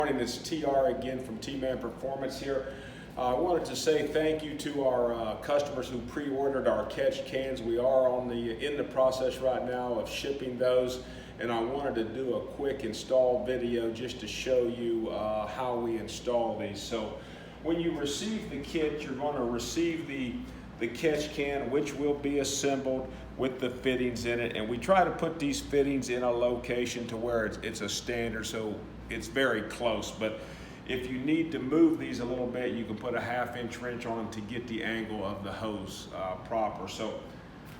Morning, it's TR again from T-Man Performance here. I wanted to say thank you to our customers who pre-ordered our catch cans. We are in the process right now of shipping those, and I wanted to do a quick install video just to show you how we install these. So when you receive the kit, you're going to receive the catch can, which will be assembled with the fittings in it, and we try to put these fittings in a location to where it's a standard, so it's very close. But if you need to move these a little bit, you can put a 1/2-inch wrench on them to get the angle of the hose proper. So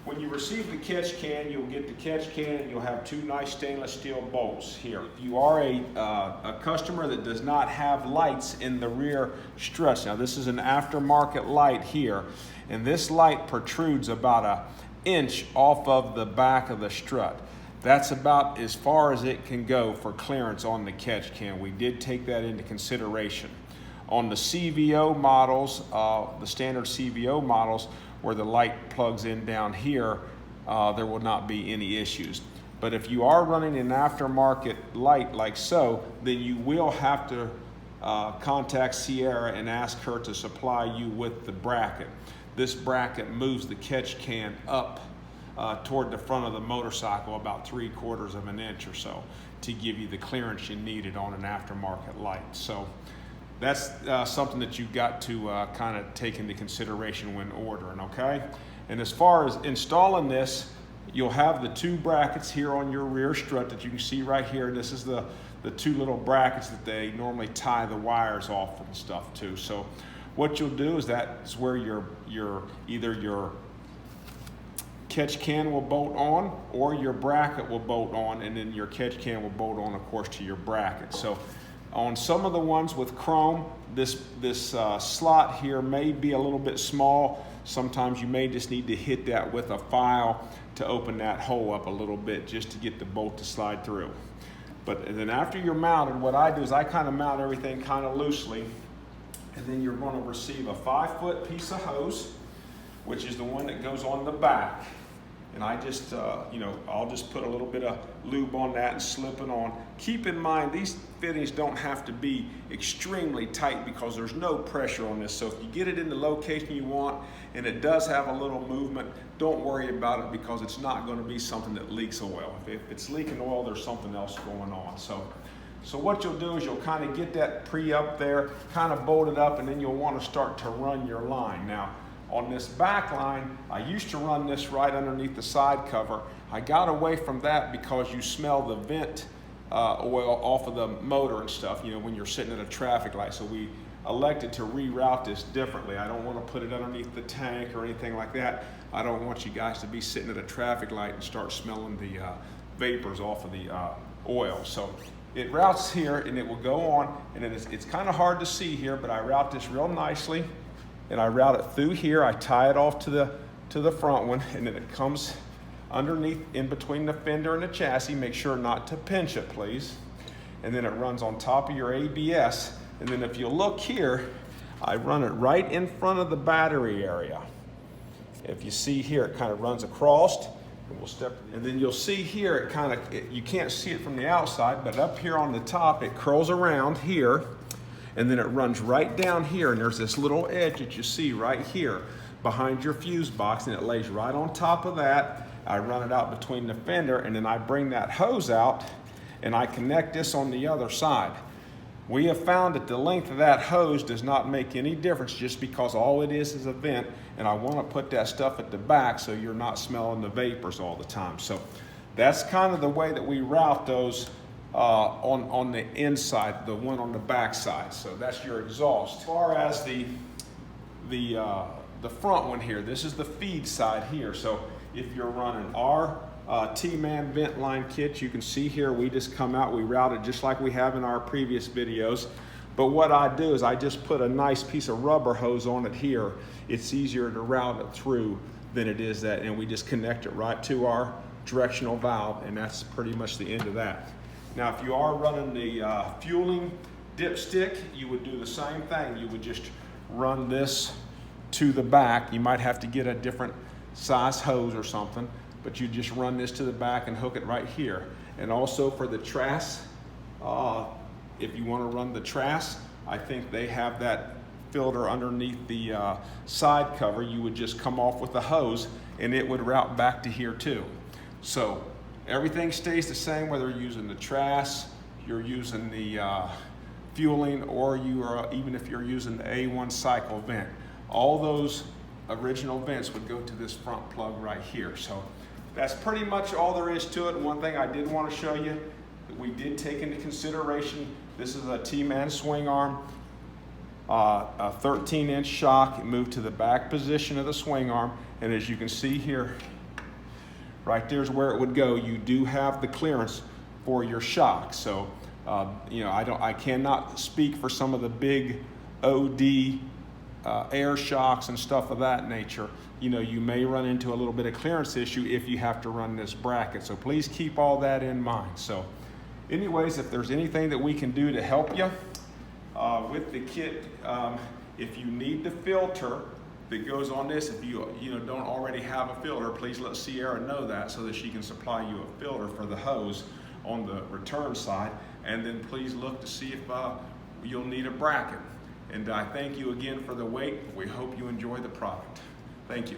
when you receive the catch can, you'll get the catch can and you'll have two nice stainless steel bolts here. If you are a customer that does not have lights in the rear struts, now this is an aftermarket light here, and this light protrudes about 1 inch off of the back of the strut. That's about as far as it can go for clearance on the catch can. We did take that into consideration. On the CVO models, the standard CVO models, where the light plugs in down here, there will not be any issues. But if you are running an aftermarket light like so, then you will have to contact Sierra and ask her to supply you with the bracket. This bracket moves the catch can up toward the front of the motorcycle about 3/4 of an inch or so to give you the clearance you needed on an aftermarket light. So that's something that you've got to kind of take into consideration when ordering, okay? And as far as installing this, you'll have the two brackets here on your rear strut that you can see right here. This is the two little brackets that they normally tie the wires off and stuff to. So what you'll do is that's where either your catch can will bolt on or your bracket will bolt on, and then your catch can will bolt on, of course, to your bracket. So on some of the ones with chrome, this slot here may be a little bit small. Sometimes you may just need to hit that with a file to open that hole up a little bit just to get the bolt to slide through. But then after you're mounted, what I do is I kind of mount everything kind of loosely, and then you're going to receive a 5-foot piece of hose, which is the one that goes on the back. And I just, I'll just put a little bit of lube on that and slip it on. Keep in mind, these fittings don't have to be extremely tight because there's no pressure on this. So if you get it in the location you want and it does have a little movement, don't worry about it because it's not going to be something that leaks oil. If it's leaking oil, there's something else going on. So what you'll do is you'll kind of get that up there, kind of bolt it up, and then you'll want to start to run your line. Now, on this back line, I used to run this right underneath the side cover. I got away from that because you smell the vent oil off of the motor and stuff, when you're sitting at a traffic light. So we elected to reroute this differently. I don't want to put it underneath the tank or anything like that. I don't want you guys to be sitting at a traffic light and start smelling the vapors off of the oil. So it routes here and it will go on, and it's kind of hard to see here, but I route this real nicely. And I route it through here. I tie it off to the front one, and then it comes underneath in between the fender and the chassis. Make sure not to pinch it, please. And then it runs on top of your ABS. And then if you look here, I run it right in front of the battery area. If you see here, it kind of runs across. And we'll step. And then you'll see here, you can't see it from the outside, but up here on the top, it curls around here. And then it runs right down here, and there's this little edge that you see right here behind your fuse box, and it lays right on top of that. I run it out between the fender, and then I bring that hose out and I connect this on the other side. We have found that the length of that hose does not make any difference just because all it is a vent, and I want to put that stuff at the back so you're not smelling the vapors all the time. So that's kind of the way that we route those on the inside, the one on the back side. So that's your exhaust. As far as the front one here, this is the feed side here. So if you're running our T-Man vent line kit, you can see here we just come out, we route it just like we have in our previous videos. But what I do is I just put a nice piece of rubber hose on it here. It's easier to route it through than it is that, and we just connect it right to our directional valve, and that's pretty much the end of that. Now, if you are running the fueling dipstick, you would do the same thing. You would just run this to the back. You might have to get a different size hose or something, but you just run this to the back and hook it right here. And also for the trass if you want to run the Trass, I think they have that filter underneath the side cover. You would just come off with the hose and it would route back to here too. So everything stays the same, whether you're using the Trass, you're using the fueling, or even if you're using the A1 cycle vent. All those original vents would go to this front plug right here. So that's pretty much all there is to it. One thing I did want to show you that we did take into consideration, this is a T-man swing arm, a 13-inch shock. It moved to the back position of the swing arm, and as you can see here, right there's where it would go. You do have the clearance for your shock. So you know, I cannot speak for some of the big OD air shocks and stuff of that nature. You know, you may run into a little bit of clearance issue if you have to run this bracket. So please keep all that in mind. So anyways, if there's anything that we can do to help you with the kit, if you need the filter that goes on this, if you don't already have a filter, please let Sierra know that so that she can supply you a filter for the hose on the return side. And then please look to see if you'll need a bracket. And I thank you again for the wait. We hope you enjoy the product. Thank you.